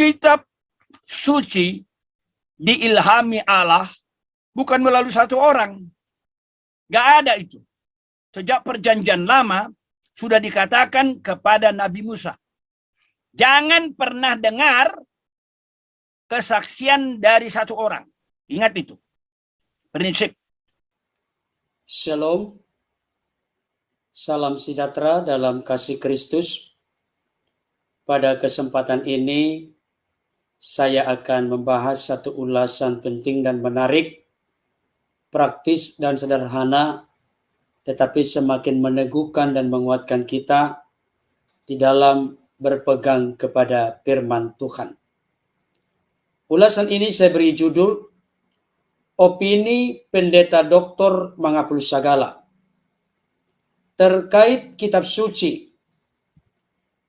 kitab suci diilhami Allah bukan melalui satu orang. Gak ada itu. Sejak perjanjian lama sudah dikatakan kepada Nabi Musa, jangan pernah dengar kesaksian dari satu orang. Ingat itu. Prinsip. Shalom. Salam sejahtera dalam kasih Kristus. Pada kesempatan ini, saya akan membahas satu ulasan penting dan menarik, praktis dan sederhana, tetapi semakin meneguhkan dan menguatkan kita di dalam berpegang kepada firman Tuhan. Ulasan ini saya beri judul, Opini Pendeta Doktor Mangapul Sagala. Terkait kitab suci,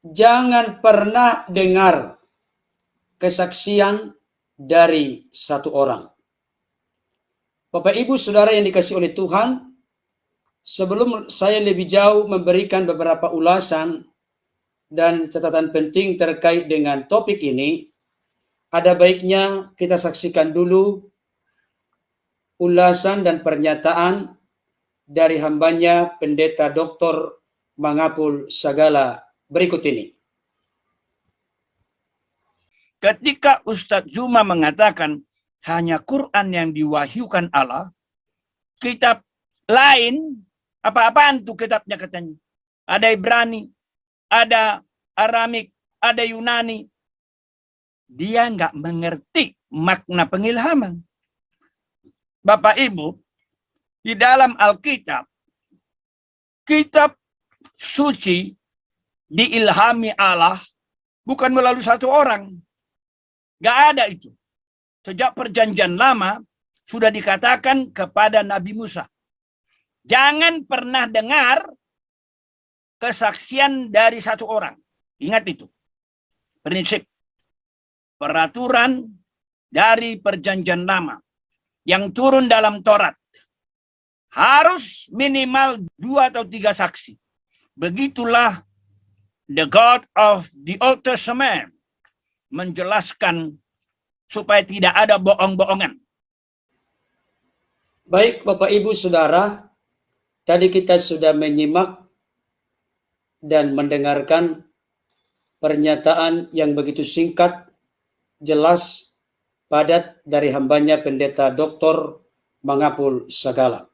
jangan pernah dengar kesaksian dari satu orang. Bapak Ibu Saudara yang dikasihi oleh Tuhan, sebelum saya lebih jauh memberikan beberapa ulasan dan catatan penting terkait dengan topik ini, ada baiknya kita saksikan dulu ulasan dan pernyataan dari hambanya Pendeta Dr. Mangapul Sagala berikut ini. Ketika Ustadz Juma mengatakan hanya Quran yang diwahyukan Allah, kitab lain, apa-apaan tuh kitabnya katanya. Ada Ibrani, ada Aramik, ada Yunani. Dia nggak mengerti makna pengilhaman. Bapak Ibu, di dalam Alkitab, kitab suci diilhami Allah bukan melalui satu orang. Gak ada itu. Sejak perjanjian lama sudah dikatakan kepada Nabi Musa, jangan pernah dengar kesaksian dari satu orang. Ingat itu. Prinsip. Peraturan dari perjanjian lama yang turun dalam Taurat. Harus minimal 2 atau 3 saksi. Begitulah the God of the Old Testament menjelaskan supaya tidak ada bohong-bohongan. Baik Bapak Ibu Saudara, tadi kita sudah menyimak dan mendengarkan pernyataan yang begitu singkat, jelas, padat dari hambanya Pendeta Dr. Mangapul Sagala.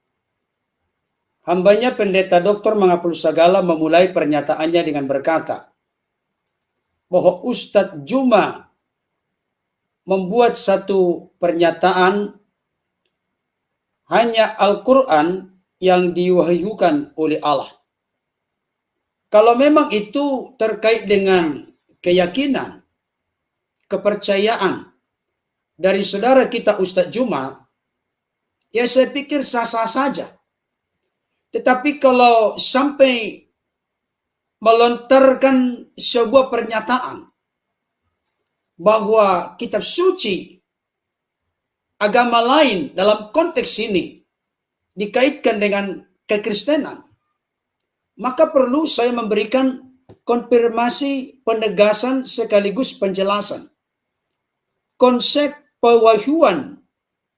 Hambanya Pendeta Dr. Mangapul Sagala memulai pernyataannya dengan berkata bahwa Ustadz Juma membuat satu pernyataan hanya Al-Quran yang diwahyukan oleh Allah. Kalau memang itu terkait dengan keyakinan, kepercayaan dari saudara kita Ustadz Juma, ya saya pikir sah-sah saja. Tetapi kalau sampai melontarkan sebuah pernyataan bahwa kitab suci agama lain dalam konteks ini dikaitkan dengan kekristenan, maka perlu saya memberikan konfirmasi, penegasan sekaligus penjelasan. Konsep pewahyuan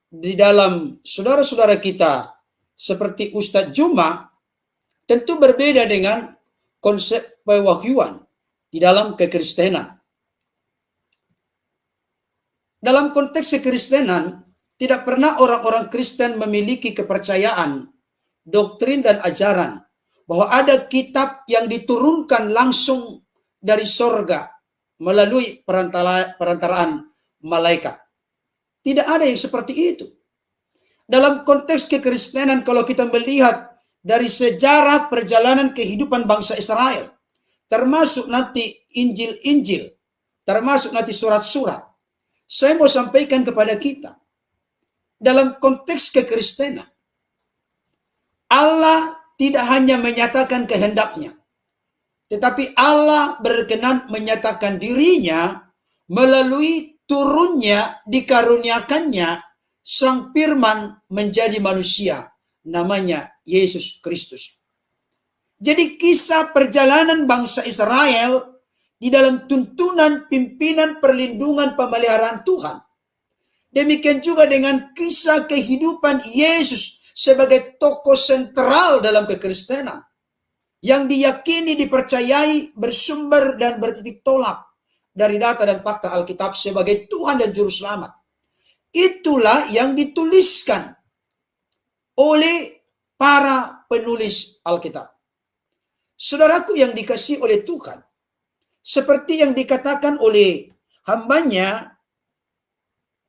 di dalam saudara-saudara kita seperti Ustadz Juma tentu berbeda dengan konsep pewahyuan di dalam kekristenan. Dalam konteks kekristenan, tidak pernah orang-orang Kristen memiliki kepercayaan, doktrin dan ajaran bahwa ada kitab yang diturunkan langsung dari sorga melalui perantaraan malaikat. Tidak ada yang seperti itu. Dalam konteks kekristenan, kalau kita melihat dari sejarah perjalanan kehidupan bangsa Israel, termasuk nanti Injil-Injil, termasuk nanti surat-surat, saya mau sampaikan kepada kita, dalam konteks kekristenan, Allah tidak hanya menyatakan kehendaknya, tetapi Allah berkenan menyatakan dirinya melalui turunnya, dikaruniakannya Sang Firman menjadi manusia, namanya Yesus Kristus. Jadi kisah perjalanan bangsa Israel di dalam tuntunan, pimpinan, perlindungan, pemeliharaan Tuhan. Demikian juga dengan kisah kehidupan Yesus sebagai tokoh sentral dalam kekristenan, yang diyakini, dipercayai, bersumber dan bertitik tolak dari data dan fakta Alkitab sebagai Tuhan dan Juru Selamat. Itulah yang dituliskan oleh para penulis Alkitab. Saudaraku yang dikasihi oleh Tuhan, seperti yang dikatakan oleh hambanya,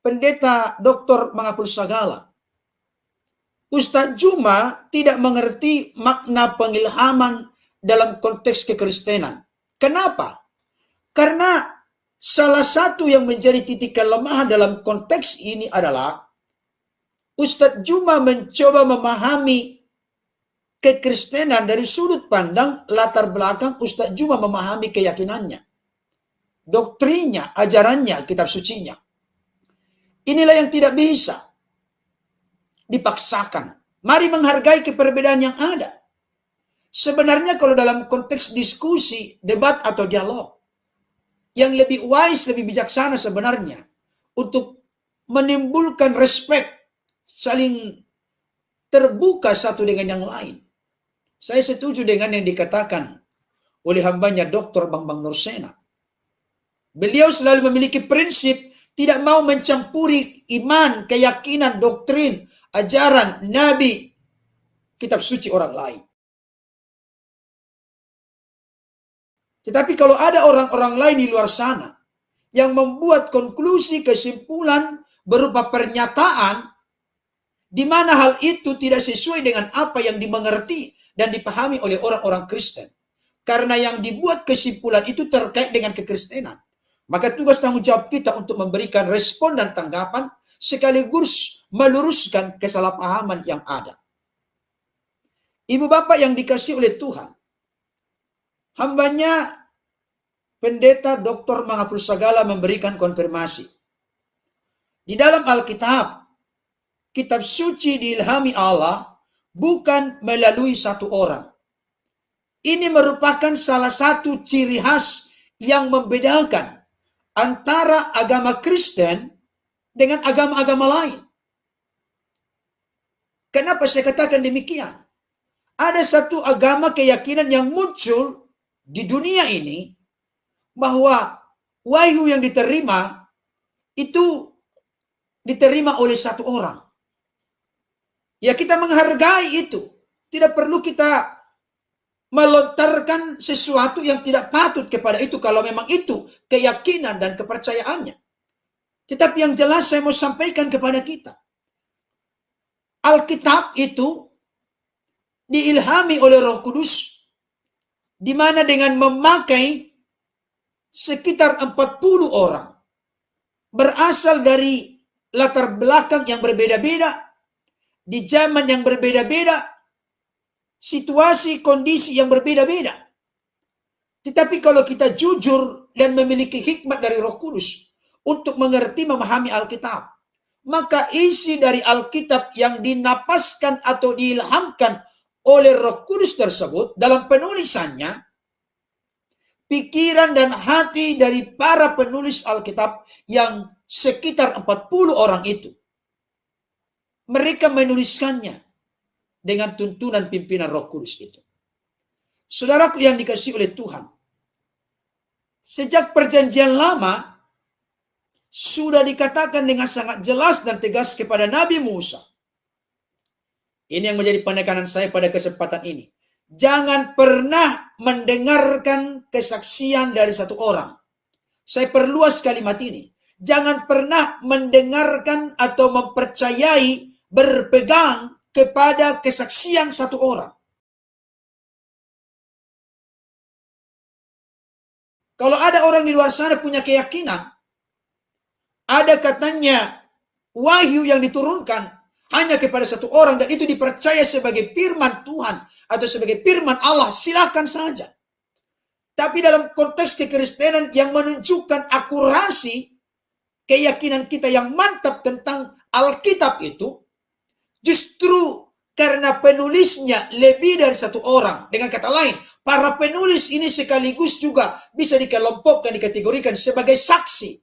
Pendeta Dr. Mangapul Sagala, Ustadz Juma tidak mengerti makna pengilhaman dalam konteks kekristenan. Kenapa? Karena salah satu yang menjadi titik kelemahan dalam konteks ini adalah Ustadz Juma mencoba memahami kekristenan dari sudut pandang latar belakang Ustadz Juma memahami keyakinannya, doktrinnya, ajarannya, kitab sucinya. Inilah yang tidak bisa dipaksakan. Mari menghargai keperbedaan yang ada. Sebenarnya kalau dalam konteks diskusi, debat atau dialog, yang lebih wise, lebih bijaksana sebenarnya untuk menimbulkan respect, saling terbuka satu dengan yang lain. Saya setuju dengan yang dikatakan oleh hambanya Dr. Bambang Nursena. Beliau selalu memiliki prinsip tidak mau mencampuri iman, keyakinan, doktrin, ajaran, nabi, kitab suci orang lain. Tetapi kalau ada orang-orang lain di luar sana yang membuat konklusi, kesimpulan berupa pernyataan di mana hal itu tidak sesuai dengan apa yang dimengerti dan dipahami oleh orang-orang Kristen, karena yang dibuat kesimpulan itu terkait dengan kekristenan, maka tugas tanggung jawab kita untuk memberikan respon dan tanggapan sekaligus meluruskan kesalahpahaman yang ada. Ibu bapak yang dikasihi oleh Tuhan, hambanya Pendeta Dr. Mangapul Sagala memberikan konfirmasi. Di dalam Alkitab, kitab suci diilhami Allah bukan melalui satu orang. Ini merupakan salah satu ciri khas yang membedakan antara agama Kristen dengan agama-agama lain. Kenapa saya katakan demikian? Ada satu agama keyakinan yang muncul di dunia ini bahwa wahyu yang diterima itu diterima oleh satu orang. Ya, kita menghargai itu. Tidak perlu kita melontarkan sesuatu yang tidak patut kepada itu kalau memang itu keyakinan dan kepercayaannya. Tetapi yang jelas saya mau sampaikan kepada kita, Alkitab itu diilhami oleh Roh Kudus, di mana dengan memakai sekitar 40 orang berasal dari latar belakang yang berbeda-beda, di zaman yang berbeda-beda, situasi, kondisi yang berbeda-beda. Tetapi kalau kita jujur dan memiliki hikmat dari Roh Kudus untuk mengerti, memahami Alkitab, maka isi dari Alkitab yang dinapaskan atau diilhamkan oleh Roh Kudus tersebut dalam penulisannya, pikiran dan hati dari para penulis Alkitab yang sekitar 40 orang itu, mereka menuliskannya dengan tuntunan pimpinan Roh Kudus itu. Saudaraku yang dikasihi oleh Tuhan, sejak perjanjian lama sudah dikatakan dengan sangat jelas dan tegas kepada Nabi Musa. Ini yang menjadi penekanan saya pada kesempatan ini. Jangan pernah mendengarkan kesaksian dari satu orang. Saya perluas kalimat ini. Jangan pernah mendengarkan atau mempercayai, berpegang kepada kesaksian satu orang. Kalau ada orang di luar sana punya keyakinan, ada katanya wahyu yang diturunkan hanya kepada satu orang dan itu dipercaya sebagai firman Tuhan atau sebagai firman Allah, silakan saja. Tapi dalam konteks kekristenan yang menunjukkan akurasi keyakinan kita yang mantap tentang Alkitab itu, justru Karena penulisnya lebih dari satu orang. Dengan kata lain, para penulis ini sekaligus juga bisa dikelompokkan, dikategorikan sebagai saksi.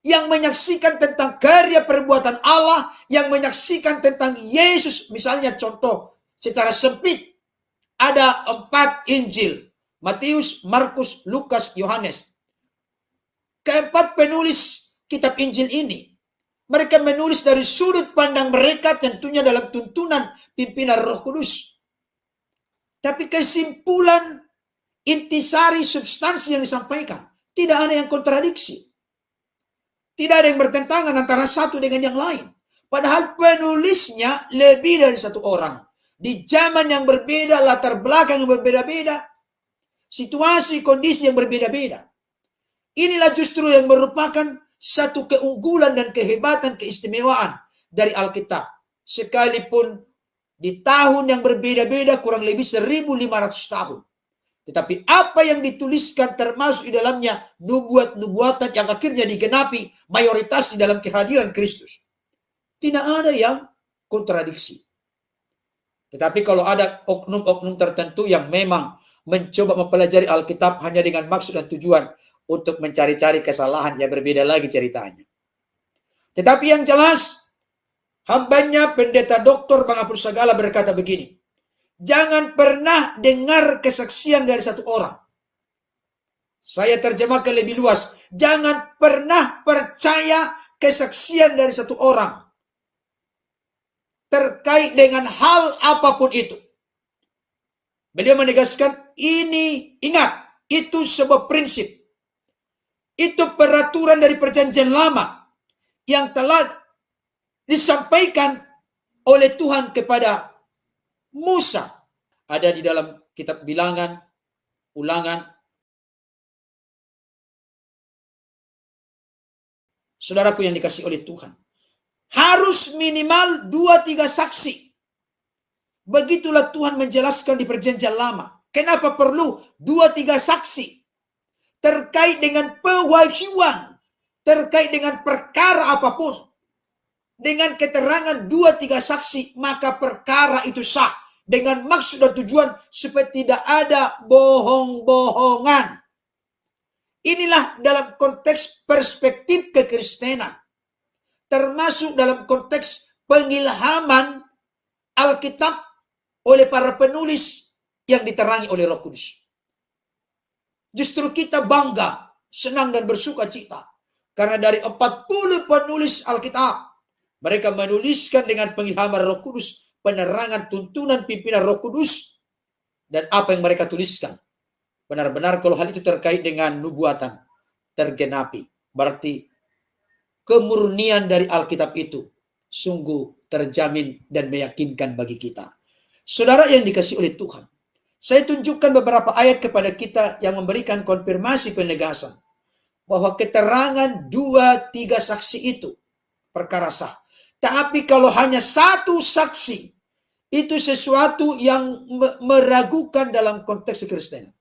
Yang menyaksikan tentang karya perbuatan Allah, yang menyaksikan tentang Yesus. Misalnya contoh secara sempit, ada 4 Injil. Matius, Markus, Lukas, Yohanes. Keempat penulis kitab Injil ini, mereka menulis dari sudut pandang mereka, tentunya dalam tuntunan pimpinan Roh Kudus. Tapi kesimpulan, intisari, substansi yang disampaikan, tidak ada yang kontradiksi. Tidak ada yang bertentangan antara satu dengan yang lain. Padahal penulisnya lebih dari satu orang. Di zaman yang berbeda, latar belakang yang berbeda-beda, situasi, kondisi yang berbeda-beda. Inilah justru yang merupakan satu keunggulan dan kehebatan, keistimewaan dari Alkitab. Sekalipun di tahun yang berbeda-beda, kurang lebih 1500 tahun. Tetapi apa yang dituliskan termasuk di dalamnya nubuat-nubuatan yang akhirnya digenapi mayoritas di dalam kehadiran Kristus. Tidak ada yang kontradiksi. Tetapi kalau ada oknum-oknum tertentu yang memang mencoba mempelajari Alkitab hanya dengan maksud dan tujuan untuk mencari-cari kesalahan, ya berbeda lagi ceritanya. Tetapi yang jelas, hambanya Pendeta Dr. Bang Apul Sagala berkata begini, jangan pernah dengar kesaksian dari satu orang. Saya terjemahkan lebih luas. Jangan pernah percaya kesaksian dari satu orang terkait dengan hal apapun itu. Beliau menegaskan, ini ingat, itu sebuah prinsip. Itu peraturan dari perjanjian lama yang telah disampaikan oleh Tuhan kepada Musa. Ada di dalam kitab Bilangan, Ulangan. Saudaraku yang dikasihi oleh Tuhan, harus minimal 2-3 saksi. Begitulah Tuhan menjelaskan di perjanjian lama. Kenapa perlu 2-3 saksi? Terkait dengan pewahyuan, terkait dengan perkara apapun. Dengan keterangan 2-3 saksi, maka perkara itu sah. Dengan maksud dan tujuan supaya tidak ada bohong-bohongan. Inilah dalam konteks perspektif kekristenan. Termasuk dalam konteks pengilhaman Alkitab oleh para penulis yang diterangi oleh Roh Kudus. Justru kita bangga, senang dan bersuka cita. Karena dari 40 penulis Alkitab, mereka menuliskan dengan pengilhaman Roh Kudus, penerangan tuntunan pimpinan Roh Kudus, dan apa yang mereka tuliskan. Benar-benar kalau hal itu terkait dengan nubuatan, tergenapi. Berarti kemurnian dari Alkitab itu sungguh terjamin dan meyakinkan bagi kita. Saudara yang dikasihi oleh Tuhan, saya tunjukkan beberapa ayat kepada kita yang memberikan konfirmasi penegasan bahwa keterangan 2-3 saksi itu perkara sah. Tapi kalau hanya satu saksi, itu sesuatu yang meragukan dalam konteks kekristenan.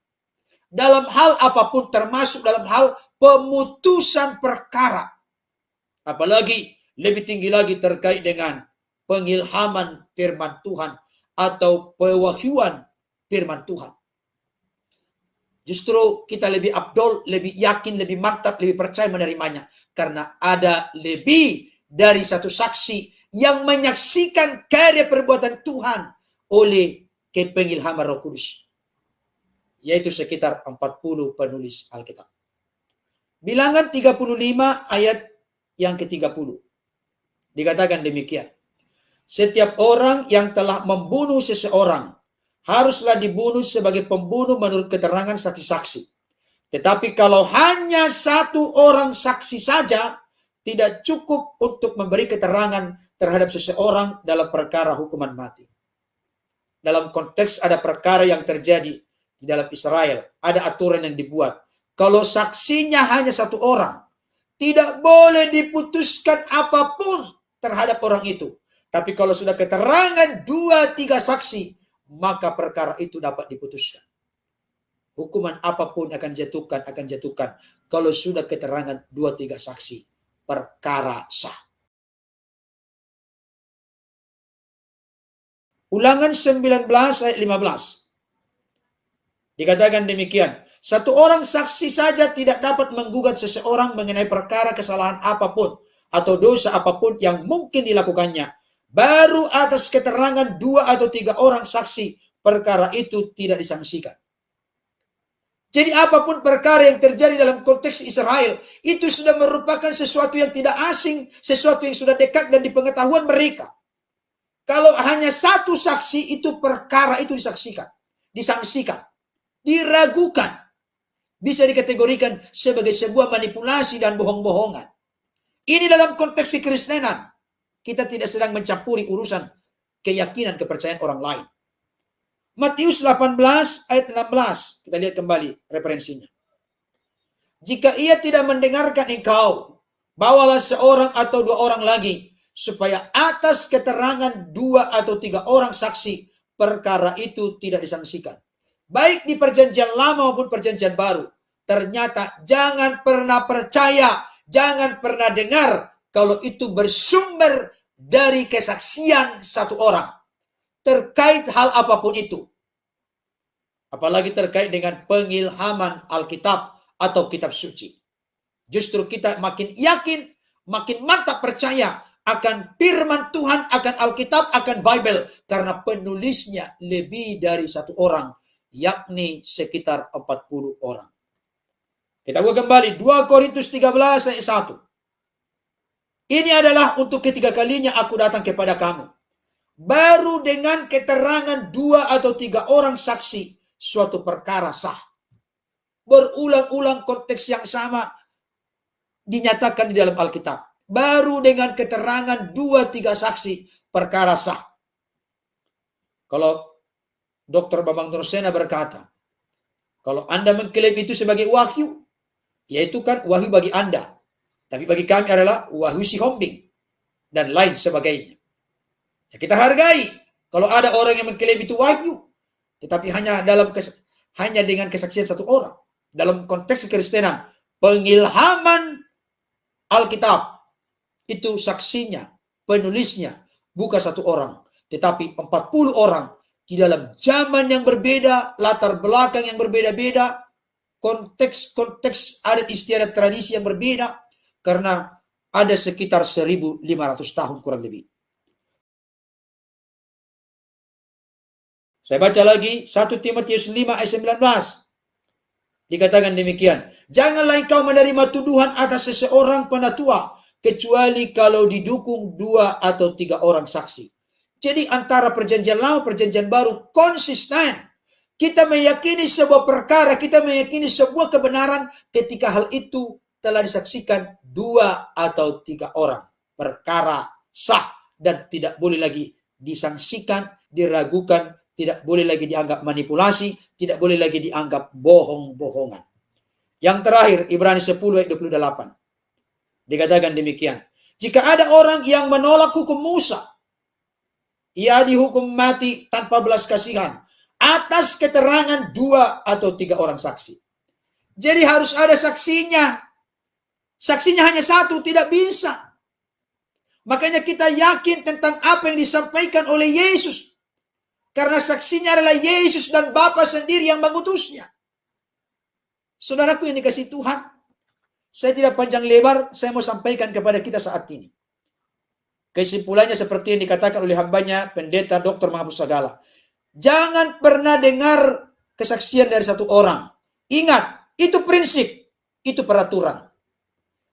Dalam hal apapun, termasuk dalam hal pemutusan perkara. Apalagi lebih tinggi lagi terkait dengan pengilhaman firman Tuhan atau pewahyuan firman Tuhan. Justru kita lebih abdol, lebih yakin, lebih mantap, lebih percaya menerimanya. Karena ada lebih dari satu saksi yang menyaksikan karya perbuatan Tuhan oleh kepengilhaman Roh Kudus. Yaitu sekitar 40 penulis Alkitab. Bilangan 35 ayat yang ke-30. Dikatakan demikian. Setiap orang yang telah membunuh seseorang haruslah dibunuh sebagai pembunuh menurut keterangan saksi-saksi. Tetapi kalau hanya satu orang saksi saja, tidak cukup untuk memberi keterangan terhadap seseorang dalam perkara hukuman mati. Dalam konteks ada perkara yang terjadi di dalam Israel, ada aturan yang dibuat. Kalau saksinya hanya satu orang, tidak boleh diputuskan apapun terhadap orang itu. Tapi kalau sudah keterangan 2-3 saksi, maka perkara itu dapat diputuskan. Hukuman apapun akan jatuhkan. Kalau sudah keterangan 2-3 saksi, perkara sah. Ulangan 19 ayat 15. Dikatakan demikian, satu orang saksi saja tidak dapat menggugat seseorang mengenai perkara kesalahan apapun atau dosa apapun yang mungkin dilakukannya. Baru atas keterangan 2 atau 3 orang saksi, perkara itu tidak disangsikan. Jadi apapun perkara yang terjadi dalam konteks Israel, itu sudah merupakan sesuatu yang tidak asing, sesuatu yang sudah dekat dan dipengetahuan mereka. Kalau hanya satu saksi, itu perkara itu disaksikan, disangsikan, diragukan. Bisa dikategorikan sebagai sebuah manipulasi dan bohong-bohongan. Ini dalam konteks kekristenan. Kita tidak sedang mencampuri urusan keyakinan, kepercayaan orang lain. Matius 18 ayat 16. Kita lihat kembali referensinya. Jika ia tidak mendengarkan engkau, bawalah seorang atau 2 orang lagi, supaya atas keterangan 2 atau 3 orang saksi, perkara itu tidak disangsikan. Baik di perjanjian lama maupun perjanjian baru. Ternyata jangan pernah percaya, jangan pernah dengar kalau itu bersumber dari kesaksian satu orang. Terkait hal apapun itu. Apalagi terkait dengan pengilhaman Alkitab atau kitab suci. Justru kita makin yakin, makin mantap percaya akan firman Tuhan, akan Alkitab, akan Bible. Karena penulisnya lebih dari 1 orang, yakni sekitar 40 orang. Kita buka kembali 2 Korintus 13 ayat 1. Ini adalah untuk ketiga kalinya aku datang kepada kamu. Baru dengan keterangan 2 atau 3 orang saksi, suatu perkara sah. Berulang-ulang konteks yang sama dinyatakan di dalam Alkitab. Baru dengan keterangan 2-3 saksi, perkara sah. Kalau Dr. Bambang Nursena berkata, kalau Anda mengklaim itu sebagai wahyu, yaitu kan wahyu bagi Anda. Tapi bagi kami adalah wahyu si hombing dan lain sebagainya. Ya, kita hargai kalau ada orang yang mengklaim itu wahyu, tetapi hanya dengan kesaksian 1 orang. Dalam konteks kekristenan, pengilhaman Alkitab itu saksinya, penulisnya bukan 1 orang, tetapi 40 orang di dalam zaman yang berbeda, latar belakang yang berbeda-beda, konteks adat istiadat tradisi yang berbeda, karena ada sekitar 1.500 tahun kurang lebih. Saya baca lagi 1 Timotius 5 ayat 19. Dikatakan demikian, janganlah engkau menerima tuduhan atas seseorang penatua, kecuali kalau didukung 2 atau 3 orang saksi. Jadi antara perjanjian lama, perjanjian baru konsisten. Kita meyakini sebuah perkara, kita meyakini sebuah kebenaran ketika hal itu telah disaksikan 2 atau 3 orang. Perkara sah dan tidak boleh lagi disangsikan, diragukan, tidak boleh lagi dianggap manipulasi, tidak boleh lagi dianggap bohong-bohongan. Yang terakhir, Ibrani 10 ayat 28. Dikatakan demikian. Jika ada orang yang menolak hukum Musa, ia dihukum mati tanpa belas kasihan atas keterangan 2 atau 3 orang saksi. Jadi harus ada saksinya. Saksinya hanya 1, tidak bisa. Makanya kita yakin tentang apa yang disampaikan oleh Yesus. Karena saksinya adalah Yesus dan Bapa sendiri yang mengutusnya. Saudaraku yang dikasihi Tuhan, saya tidak panjang lebar, saya mau sampaikan kepada kita saat ini. Kesimpulannya seperti yang dikatakan oleh hambanya, Pendeta Dr. Menghapus Segala. Jangan pernah dengar kesaksian dari 1 orang. Ingat, itu prinsip, itu peraturan.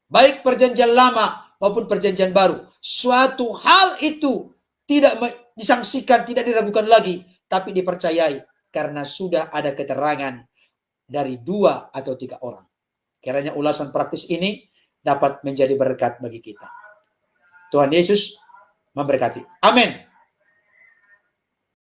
Baik perjanjian lama maupun perjanjian baru. Suatu hal itu tidak disangsikan, tidak diragukan lagi, tapi dipercayai karena sudah ada keterangan dari 2 atau 3 orang. Kiranya ulasan praktis ini dapat menjadi berkat bagi kita. Tuhan Yesus memberkati. Amin.